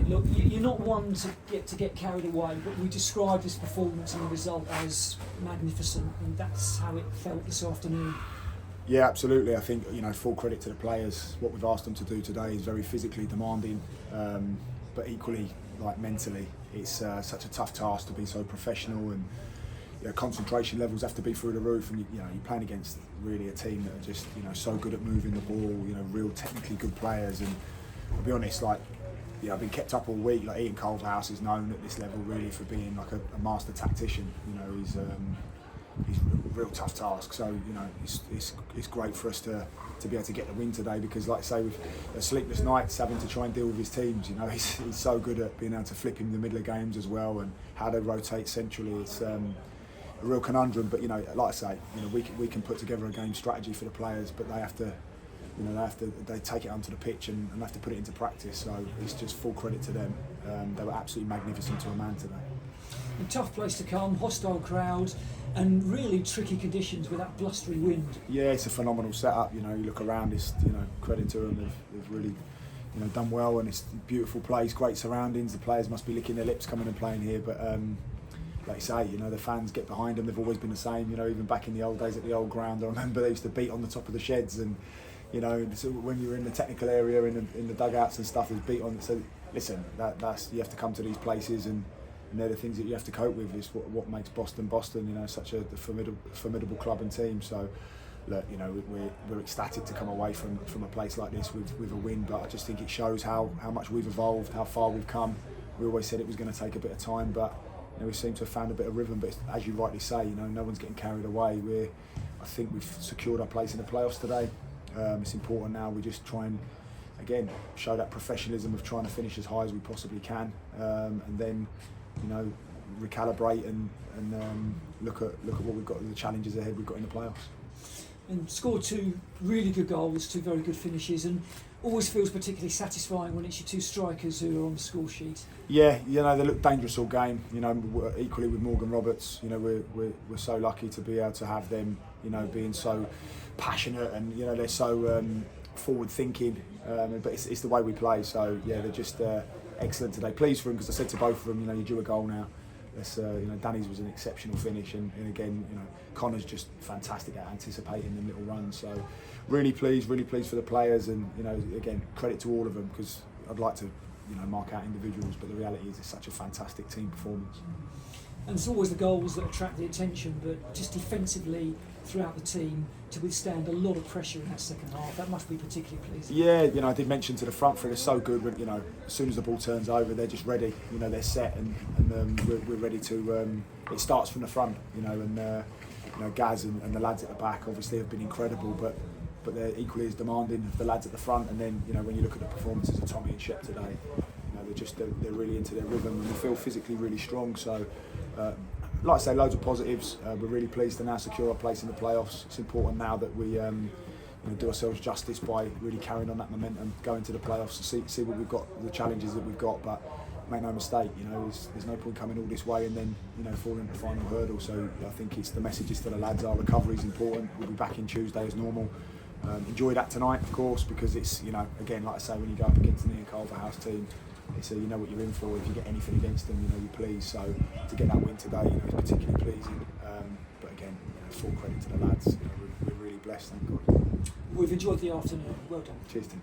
Look, you're not one to get carried away, but we described this performance and the result as magnificent, and that's how it felt this afternoon. Yeah, absolutely. I think full credit to the players. What we've asked them to do today is very physically demanding, but equally mentally, it's such a tough task to be so professional, and concentration levels have to be through the roof. And you're playing against really a team that are just so good at moving the ball. Real technically good players. And I'll be honest, I've been kept up all week. Ian Culverhouse is known at this level really for being a master tactician. He's a real tough task. So it's great for us to be able to get the win today, because like I say, with sleepless nights having to try and deal with his teams, he's so good at being able to flip him in the middle of games as well, and how they rotate centrally. It's a real conundrum, but like I say, we can put together a game strategy for the players, but they have to they take it onto the pitch and have to put it into practice. So it's just full credit to them. They were absolutely magnificent to a man today. A tough place to come, hostile crowd, and really tricky conditions with that blustery wind. Yeah, it's a phenomenal setup. You look around, it's credit to them. They've really done well, and it's a beautiful place, great surroundings. The players must be licking their lips coming and playing here, but like you say, the fans get behind them. They've always been the same. Even back in the old days at the old ground, I remember they used to beat on the top of the sheds, and so when you're in the technical area in the dugouts and stuff, there's beat on. So listen, that's you have to come to these places, and they're the things that you have to cope with. Is what makes Boston, such a formidable club and team. So look, we're ecstatic to come away from a place like this with a win. But I just think it shows how much we've evolved, how far we've come. We always said it was going to take a bit of time, but we seem to have found a bit of rhythm. But as you rightly say, no one's getting carried away. I think we've secured our place in the playoffs today. It's important now we just try and again show that professionalism of trying to finish as high as we possibly can, and then recalibrate and look at what we've got, the challenges ahead we've got in the playoffs. And scored two really good goals, two very good finishes, and always feels particularly satisfying when it's your two strikers who are on the score sheet. Yeah, they look dangerous all game. Equally with Morgan Roberts, we're so lucky to be able to have them. Being so passionate, and they're so forward thinking. But it's the way we play. So yeah, they're just excellent today. Pleased for them, because I said to both of them, you're due a goal now. Danny's was an exceptional finish, and again, Connor's just fantastic at anticipating the little runs. So really pleased for the players, and again, credit to all of them, because I'd like to mark out individuals, but the reality is it's such a fantastic team performance. And it's always the goals that attract the attention, but just defensively throughout the team to withstand a lot of pressure in that second half, that must be particularly pleasing. Yeah, I did mention to the front three, they're so good when, as soon as the ball turns over, they're just ready, they're set, and we're ready to, it starts from the front, and Gaz and the lads at the back obviously have been incredible, but they're equally as demanding of the lads at the front. And then, when you look at the performances of Tommy and Shep today, they're really into their rhythm, and we feel physically really strong. So, like I say, loads of positives. We're really pleased to now secure our place in the playoffs. It's important now that we do ourselves justice by really carrying on that momentum, going to the playoffs, to see what we've got, the challenges that we've got. But make no mistake, there's no point coming all this way and then falling at the final hurdle. So I think it's the messages to the lads. Our recovery is important. We'll be back in Tuesday as normal. Enjoy that tonight, of course, because it's again, like I say, when you go up against the Ian Culverhouse team, it's you know what you're in for. If you get anything against them, you're pleased. So to get that win today, is particularly pleasing. But again, full credit to the lads. We're really blessed, thank God. We've enjoyed the afternoon. Well done. Cheers, Tim.